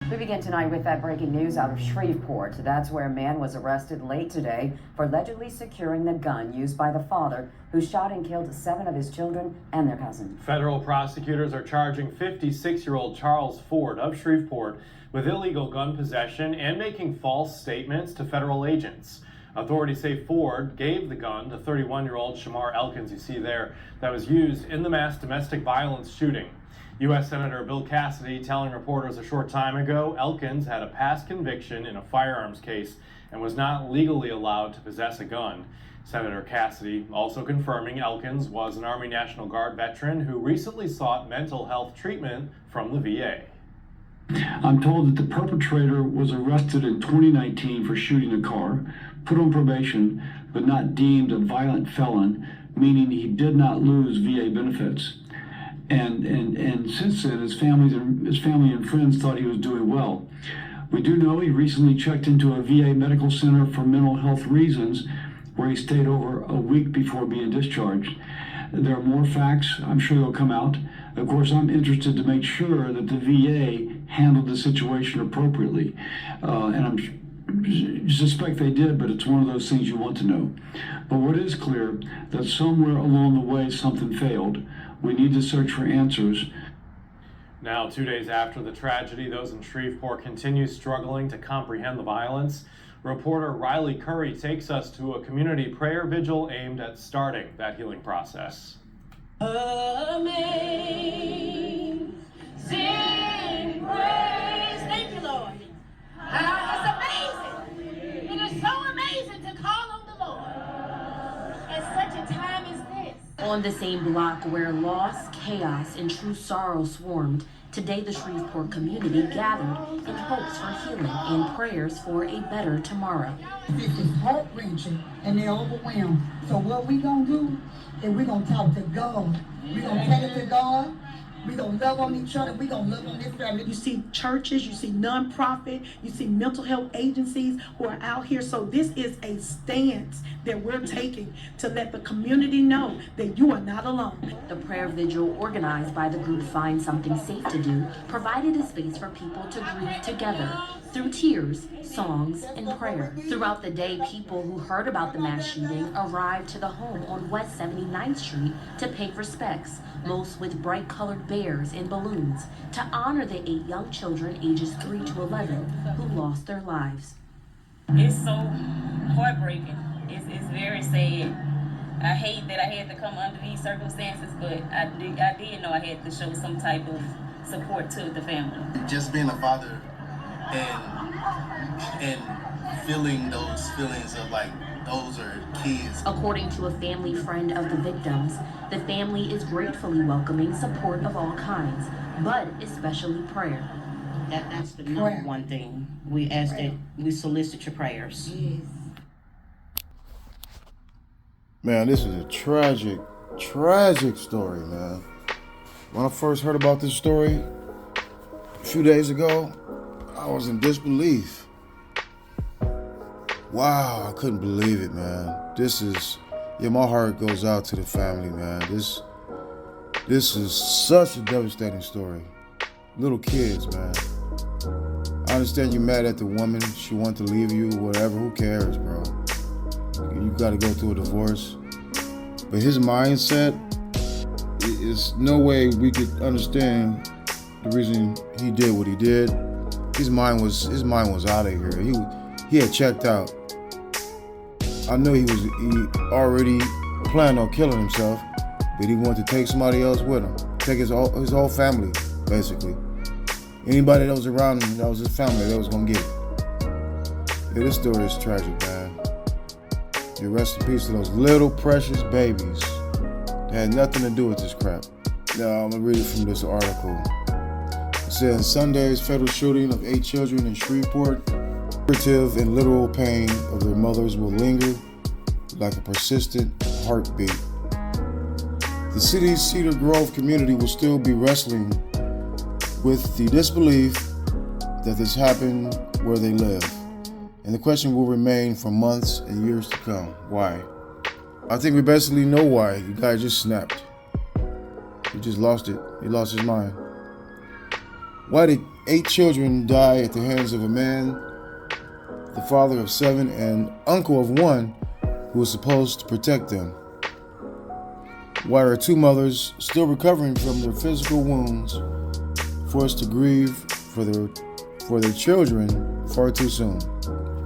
We begin tonight with that breaking news out of Shreveport. That's where a man was arrested late today for allegedly securing the gun used by the father who shot and killed 7 of his children and their cousin. Federal prosecutors are charging 56-year-old Charles Ford of Shreveport with illegal gun possession and making false statements to federal agents. Authorities say Ford gave the gun to 31-year-old Shamar Elkins, you see there, that was used in the mass domestic violence shooting. U.S. Senator Bill Cassidy telling reporters a short time ago Elkins had a past conviction in a firearms case and was not legally allowed to possess a gun. Senator Cassidy also confirming Elkins was an Army National Guard veteran who recently sought mental health treatment from the VA. I'm told that the perpetrator was arrested in 2019 for shooting a car, put on probation, but not deemed a violent felon, meaning he did not lose VA benefits. And since then, his family and friends thought he was doing well. We do know he recently checked into a VA medical center for mental health reasons, where he stayed over a week before being discharged. There are more facts. I'm sure they'll come out. Of course, I'm interested to make sure that the VA handled the situation appropriately. And I suspect they did, but it's one of those things you want to know. But what is clear, that somewhere along the way something failed. We need to search for answers. Now, 2 days after the tragedy, those in Shreveport continue struggling to comprehend the violence. Reporter Riley Curry takes us to a community prayer vigil aimed at starting that healing process. Amazing grace. Thank you, Lord. It's amazing. It is so amazing to call on the Lord at such a time as this. On the same block where loss, chaos, and true sorrow swarmed, today the Shreveport community gathered in hopes for healing and prayers for a better tomorrow. This is heart-wrenching and they're overwhelmed. So what we gonna do is we gonna talk to God. We gonna take it to God. We gonna love on each other. We gonna love on this family. You see churches, you see nonprofit, you see mental health agencies who are out here. So this is a stance that we're taking to let the community know that you are not alone. The prayer vigil, organized by the group Find Something Safe to Do, provided a space for people to grieve together through tears, songs, and prayer. Throughout the day, people who heard about the mass shooting arrived to the home on West 79th Street to pay respects, most with bright-colored bears and balloons, to honor the 8 young children ages 3 to 11 who lost their lives. It's so heartbreaking. It's very sad. I hate that I had to come under these circumstances, but I did know I had to show some type of support to the family. Just being a father and feeling those feelings of like those are kids. According to a family friend of the victims, the family is gratefully welcoming support of all kinds, but especially prayer. That's the number one thing. We ask that we solicit your prayers. Yes. Man, this is a tragic story, man. When I first heard about this story a few days ago, I was in disbelief. Wow, I couldn't believe it, man. My heart goes out to the family, man. This is such a devastating story. Little kids, man. I understand you're mad at the woman. She wanted to leave you, whatever. Who cares, bro? You got to go through a divorce. But his mindset, is no way we could understand the reason he did what he did. His mind was out of here. He had checked out. I know he already planned on killing himself, but he wanted to take somebody else with him. Take his whole family, basically. Anybody that was around him, that was his family, that was gonna get it. Yeah, this story is tragic, man. You rest in peace to those little precious babies that had nothing to do with this crap. Now, I'm gonna read it from this article. It says, Sunday's fatal shooting of 8 children in Shreveport, figurative and literal pain of their mothers will linger like a persistent heartbeat. The city's Cedar Grove community will still be wrestling with the disbelief that this happened where they live. And the question will remain for months and years to come. Why? I think we basically know why. The guy just snapped. He just lost it. He lost his mind. Why did 8 children die at the hands of a man, the father of 7 and uncle of 1, who was supposed to protect them? Why are 2 mothers still recovering from their physical wounds, forced to grieve for their children far too soon?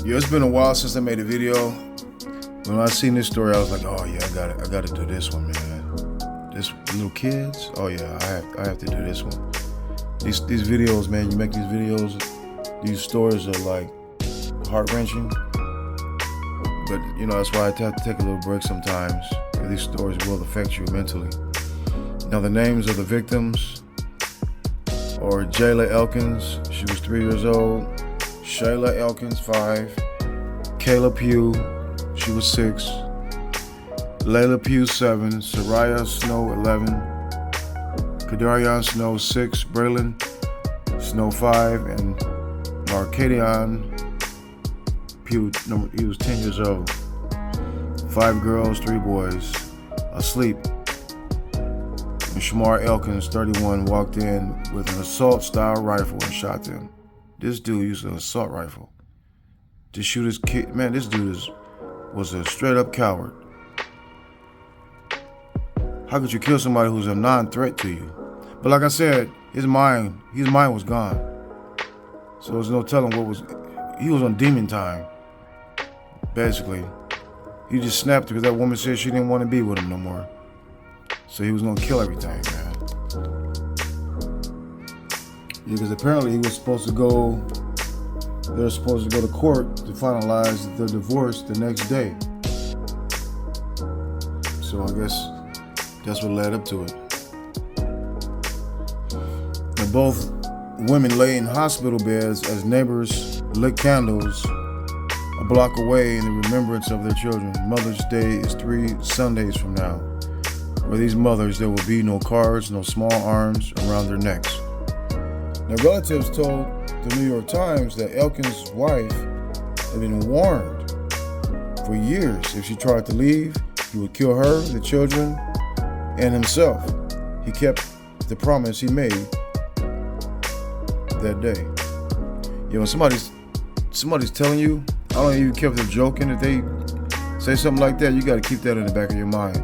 Yeah, it's been a while since I made a video. When I seen this story, I was like, oh yeah, I gotta do this one, man. This little kids, oh yeah, I have to do this one. These videos, man, you make these videos, these stories are like heart-wrenching. But you know, that's why I have to take a little break sometimes. These stories will affect you mentally. Now the names of the victims are Jayla Elkins, she was 3 years old. Shayla Elkins, 5. Kayla Pugh, she was 6. Layla Pugh, 7. Soraya Snow, 11. Kadarian Snow, 6. Braylon Snow, 5. And Marcadian Pugh, he was 10 years old. 5 girls, 3 boys, asleep. And Shamar Elkins, 31, walked in with an assault-style rifle and shot them. This dude used an assault rifle to shoot his kid. Man, this dude was a straight-up coward. How could you kill somebody who's a non-threat to you? But like I said, his mind was gone. So there's no telling he was on demon time, basically. He just snapped because that woman said she didn't want to be with him no more. So he was gonna kill everything, man. Because apparently they were supposed to go to court to finalize the divorce the next day. So I guess that's what led up to it. And both women lay in hospital beds as neighbors lit candles a block away in the remembrance of their children. Mother's Day is 3 Sundays from now. For these mothers, there will be no cards, no small arms around their necks. Now, relatives told the New York Times that Elkins' wife had been warned for years if she tried to leave, he would kill her, the children, and himself. He kept the promise he made that day. You know, when somebody's telling you, I don't even care if they're joking, if they say something like that, you got to keep that in the back of your mind.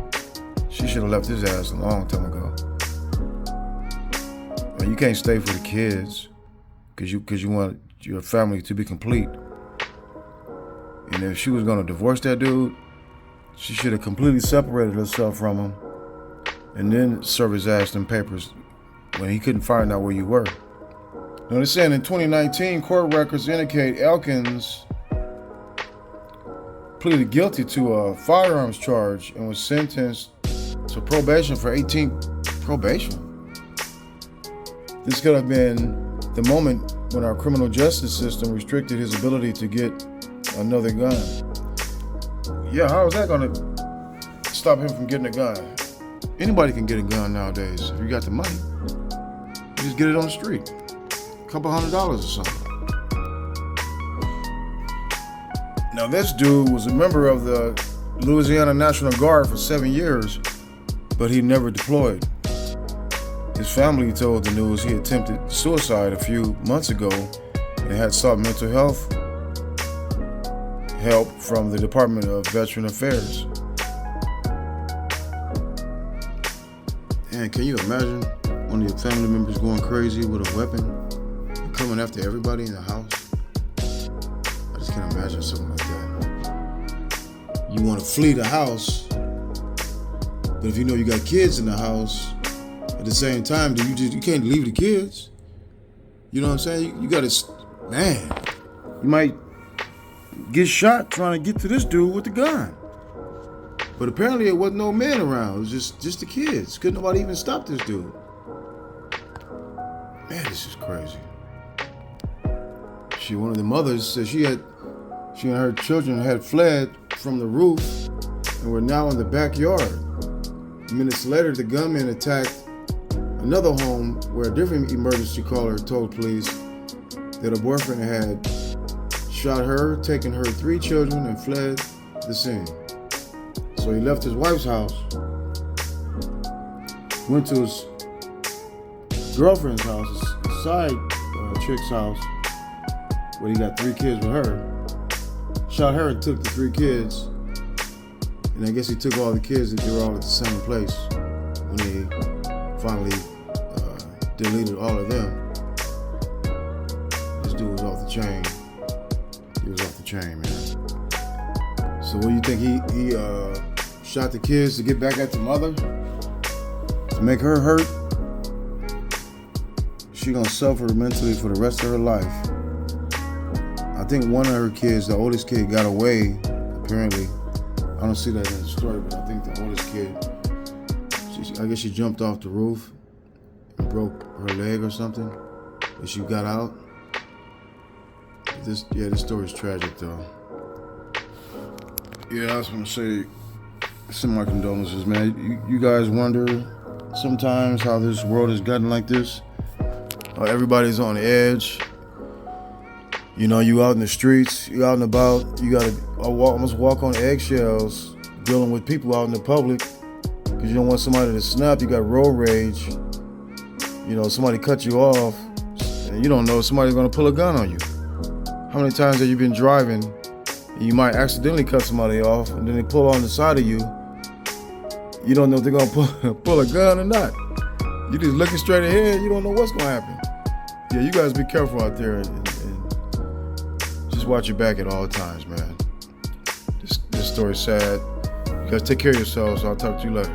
She should have left his ass a long time ago. You can't stay for the kids because you want your family to be complete. And if she was going to divorce that dude, she should have completely separated herself from him and then serve his ass them papers when he couldn't find out where you were. Now, they're saying in 2019, court records indicate Elkins pleaded guilty to a firearms charge and was sentenced to probation for 18 probation. This could have been the moment when our criminal justice system restricted his ability to get another gun. Yeah, how is that going to stop him from getting a gun? Anybody can get a gun nowadays if you got the money. You just get it on the street. A couple $100 or something. Now this dude was a member of the Louisiana National Guard for 7 years, but he never deployed. His family told the news he attempted suicide a few months ago and had sought mental health help from the Department of Veteran Affairs. And can you imagine one of your family members going crazy with a weapon and coming after everybody in the house? I just can't imagine something like that. You want to flee the house, but if you know you got kids in the house, at the same time, you can't leave the kids. You know what I'm saying? You gotta, man, you might get shot trying to get to this dude with the gun. But apparently it wasn't no man around. It was just the kids. Couldn't nobody even stop this dude. Man, this is crazy. One of the mothers said she and her children had fled from the roof and were now in the backyard. Minutes later, the gunman attacked another home where a different emergency caller told police that her boyfriend had shot her, taken her 3 children, and fled the scene. So he left his wife's house, went to his girlfriend's house, a side chick's house where he got 3 kids with her. Shot her and took the 3 kids. And I guess he took all the kids that they were all at the same place when he finally deleted all of them. This dude was off the chain. He was off the chain, man. So what do you think? He shot the kids to get back at the mother? To make her hurt? She gonna suffer mentally for the rest of her life. I think one of her kids, the oldest kid, got away, apparently. I don't see that in the story, but I think the oldest kid, I guess she jumped off the roof and broke her leg or something, but she got out. This story's tragic though. Yeah, I was gonna say, send my condolences, man. You guys wonder sometimes how this world has gotten like this? Everybody's on edge. You know, you out in the streets, you out and about, you gotta almost walk on eggshells dealing with people out in the public because you don't want somebody to snap. You got road rage. You know, somebody cut you off and you don't know if somebody's gonna pull a gun on you. How many times have you been driving and you might accidentally cut somebody off and then they pull on the side of you? You don't know if they're gonna pull a gun or not. You just looking straight ahead, you don't know what's gonna happen. Yeah, you guys be careful out there and just watch your back at all times, man. This story's sad. You guys take care of yourselves. I'll talk to you later.